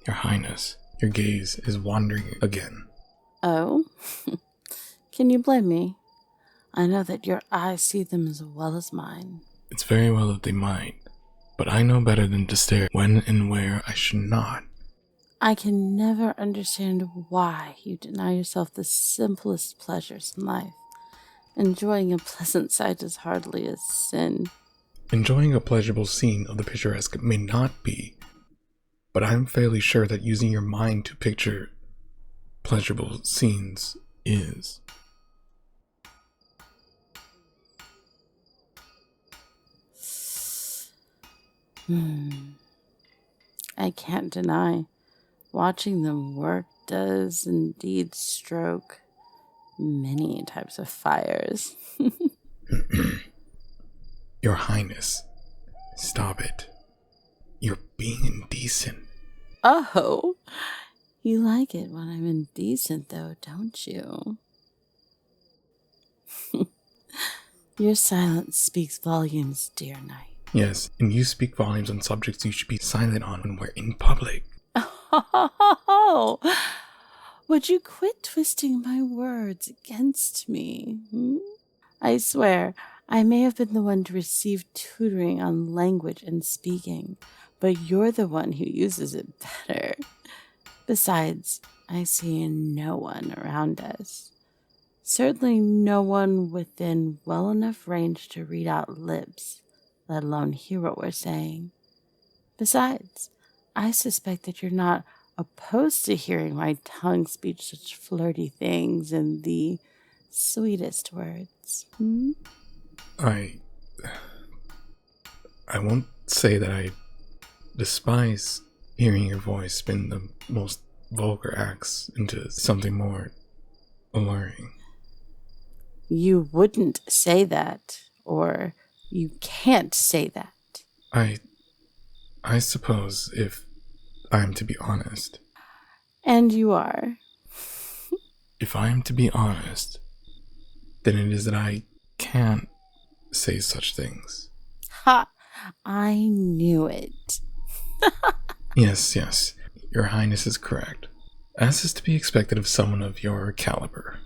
Your Highness, your gaze is wandering again. Oh? Can you blame me? I know that your eyes see them as well as mine. It's very well that they might, but I know better than to stare when and where I should not. I can never understand why you deny yourself the simplest pleasures in life. Enjoying a pleasant sight is hardly a sin. Enjoying a pleasurable scene of the picturesque may not be, but I'm fairly sure that using your mind to picture pleasurable scenes is. I can't deny. Watching them work does indeed stroke many types of fires. Your Highness, stop it. You're being indecent. Oh, you like it when I'm indecent, though, don't you? Your silence speaks volumes, dear knight. Yes, and you speak volumes on subjects you should be silent on when we're in public. Oh, would you quit twisting my words against me? I swear, I may have been the one to receive tutoring on language and speaking, but you're the one who uses it better. Besides, I see no one around us. Certainly no one within well enough range to read out lips, let alone hear what we're saying. Besides, I suspect that you're not opposed to hearing my tongue speak such flirty things in the sweetest words. I won't say that I despise hearing your voice spin the most vulgar acts into something more alluring. You wouldn't say that, or you can't say that. I suppose if I'm to be honest. And you are. If I am to be honest, then it is that I can't say such things. Ha! I knew it. Yes, your Highness is correct, as is to be expected of someone of your caliber.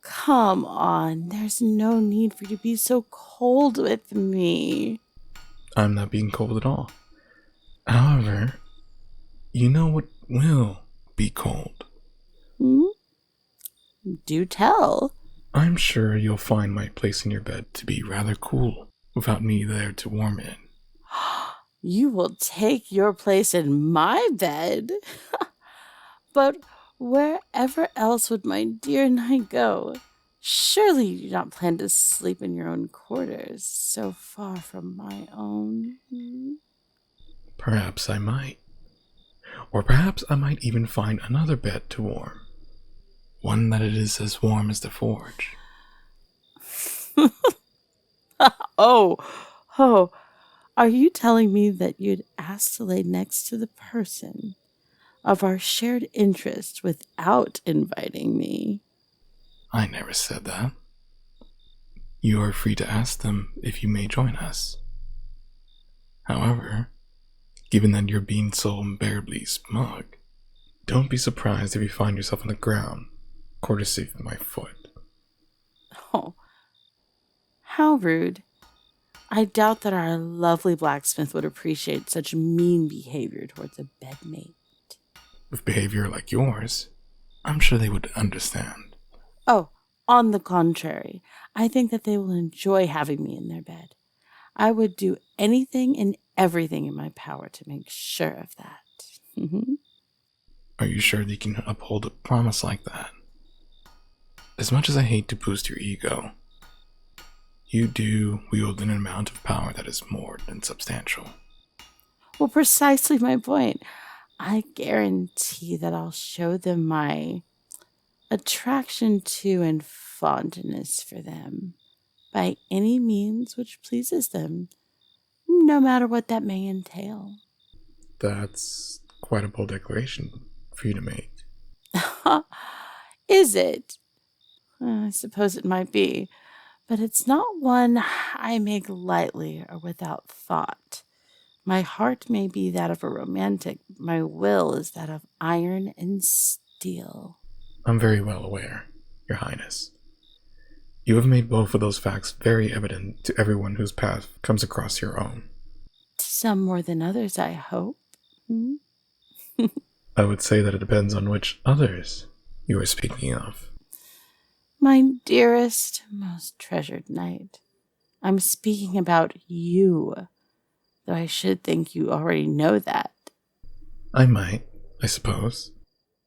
Come on, there's no need for you to be so cold with me. I'm not being cold at all. However, you know what will be cold? Do tell. I'm sure you'll find my place in your bed to be rather cool, without me there to warm it. You will take your place in my bed? But wherever else would my dear knight go? Surely you do not plan to sleep in your own quarters, so far from my own. Perhaps I might. Or perhaps I might even find another bed to warm. One that it is as warm as the forge. Oh, are you telling me that you'd ask to lay next to the person of our shared interest without inviting me? I never said that. You are free to ask them if you may join us. However, given that you're being so unbearably smug, don't be surprised if you find yourself on the ground, courtesy of my foot. Oh, how rude. I doubt that our lovely blacksmith would appreciate such mean behavior towards a bedmate. With behavior like yours, I'm sure they would understand. Oh, on the contrary, I think that they will enjoy having me in their bed. I would do anything and everything in my power to make sure of that. Are you sure that you can uphold a promise like that? As much as I hate to boost your ego, you do wield an amount of power that is more than substantial. Well, precisely my point. I guarantee that I'll show them my attraction to and fondness for them by any means which pleases them, no matter what that may entail. That's quite a bold declaration for you to make. Is it? I suppose it might be, but it's not one I make lightly or without thought. My heart may be that of a romantic, my will is that of iron and steel. I'm very well aware, Your Highness. You have made both of those facts very evident to everyone whose path comes across your own. To some more than others, I hope. I would say that it depends on which others you are speaking of. My dearest, most treasured knight, I'm speaking about you, though I should think you already know that. I might, I suppose.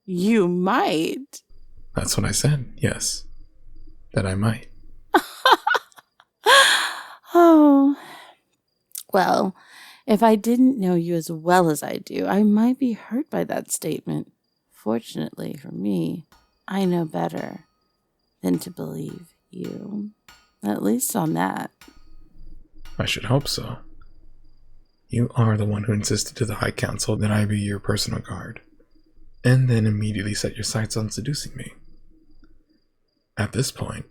You might? That's what I said, yes. That I might. Oh, well, if I didn't know you as well as I do, I might be hurt by that statement. Fortunately for me, I know better than to believe you. At least on that. I should hope so. You are the one who insisted to the High Council that I be your personal guard, and then immediately set your sights on seducing me. At this point,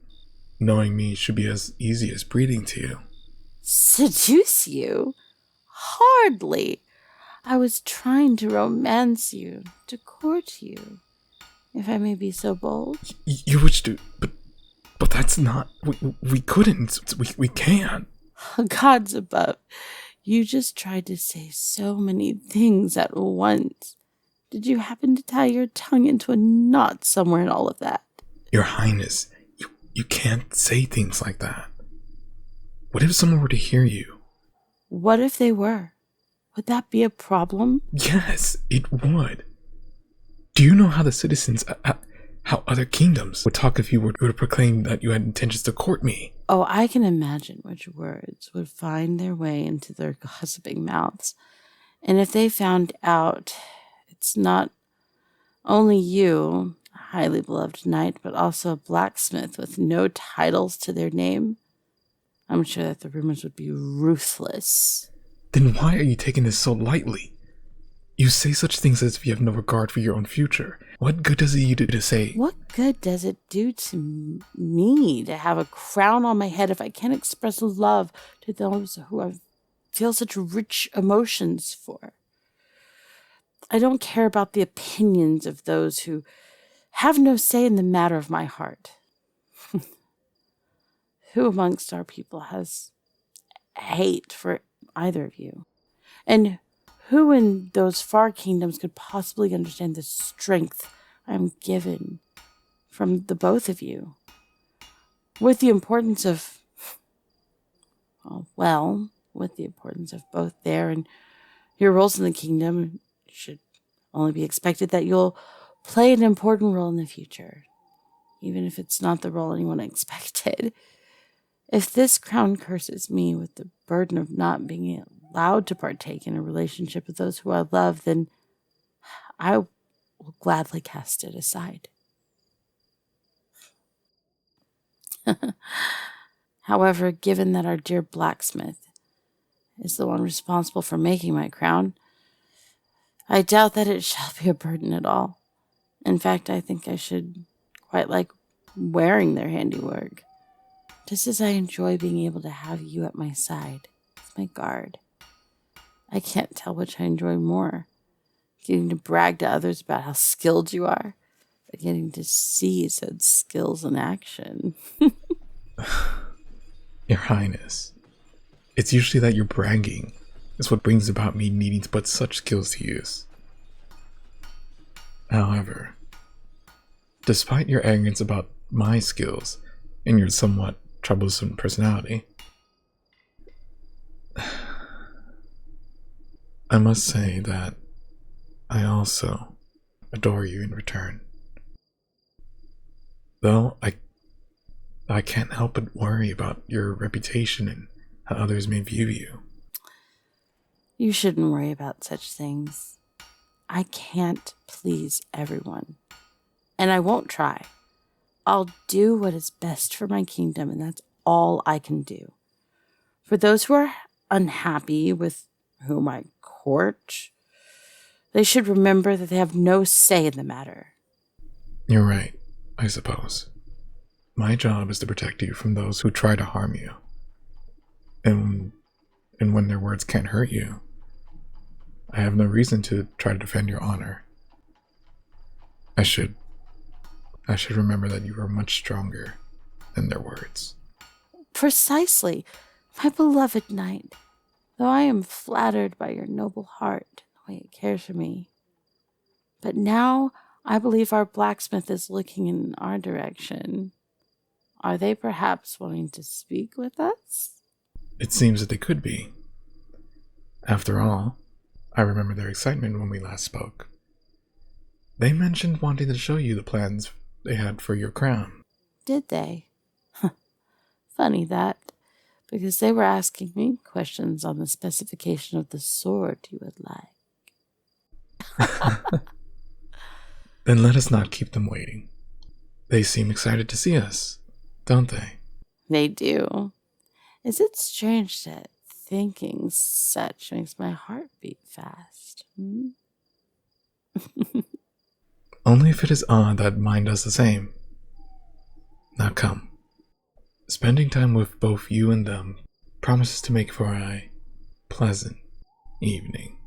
knowing me should be as easy as breathing to you. Seduce you? Hardly. I was trying to romance you, to court you, if I may be so bold. You wish to, but that's not. We couldn't. We can't. Gods above, you just tried to say so many things at once. Did you happen to tie your tongue into a knot somewhere in all of that? Your Highness, you can't say things like that. What if someone were to hear you? What if they were? Would that be a problem? Yes, it would. Do you know how the citizens, how other kingdoms would talk if you were to proclaim that you had intentions to court me? Oh, I can imagine which words would find their way into their gossiping mouths. And if they found out it's not only you, a highly beloved knight, but also a blacksmith with no titles to their name, I'm sure that the rumors would be ruthless. Then why are you taking this so lightly? You say such things as if you have no regard for your own future. What good does it you do to say? What good does it do to me to have a crown on my head if I can't express love to those who I feel such rich emotions for? I don't care about the opinions of those who have no say in the matter of my heart. Who amongst our people has hate for either of you? And who in those far kingdoms could possibly understand the strength I'm given from the both of you? With the importance of, with the importance of both there and your roles in the kingdom, it should only be expected that you'll play an important role in the future, even if it's not the role anyone expected. If this crown curses me with the burden of not being allowed to partake in a relationship with those who I love, then I will gladly cast it aside. However, given that our dear blacksmith is the one responsible for making my crown, I doubt that it shall be a burden at all. In fact, I think I should quite like wearing their handiwork, just as I enjoy being able to have you at my side as my guard. I can't tell which I enjoy more, getting to brag to others about how skilled you are, or getting to see said skills in action. Your Highness, it's usually that you're bragging is what brings about me needing to put such skills to use. However, despite your arrogance about my skills and your somewhat troublesome personality, I must say that I also adore you in return. Though I can't help but worry about your reputation and how others may view you. You shouldn't worry about such things. I can't please everyone, and I won't try. I'll do what is best for my kingdom, and that's all I can do. For those who are unhappy with whom I court, they should remember that they have no say in the matter. You're right, I suppose. My job is to protect you from those who try to harm you. And when their words can't hurt you, I have no reason to try to defend your honor. I should remember that you are much stronger than their words. Precisely, my beloved knight. Though I am flattered by your noble heart and the way it cares for me. But now I believe our blacksmith is looking in our direction. Are they perhaps wanting to speak with us? It seems that they could be. After all, I remember their excitement when we last spoke. They mentioned wanting to show you the plans they had for your crown. Did they? Funny that, because they were asking me questions on the specification of the sword you would like. Then let us not keep them waiting. They seem excited to see us, don't they? They do. Is it strange that thinking such makes my heart beat fast? Only if it is odd that mine does the same. Now come. Spending time with both you and them promises to make for a pleasant evening.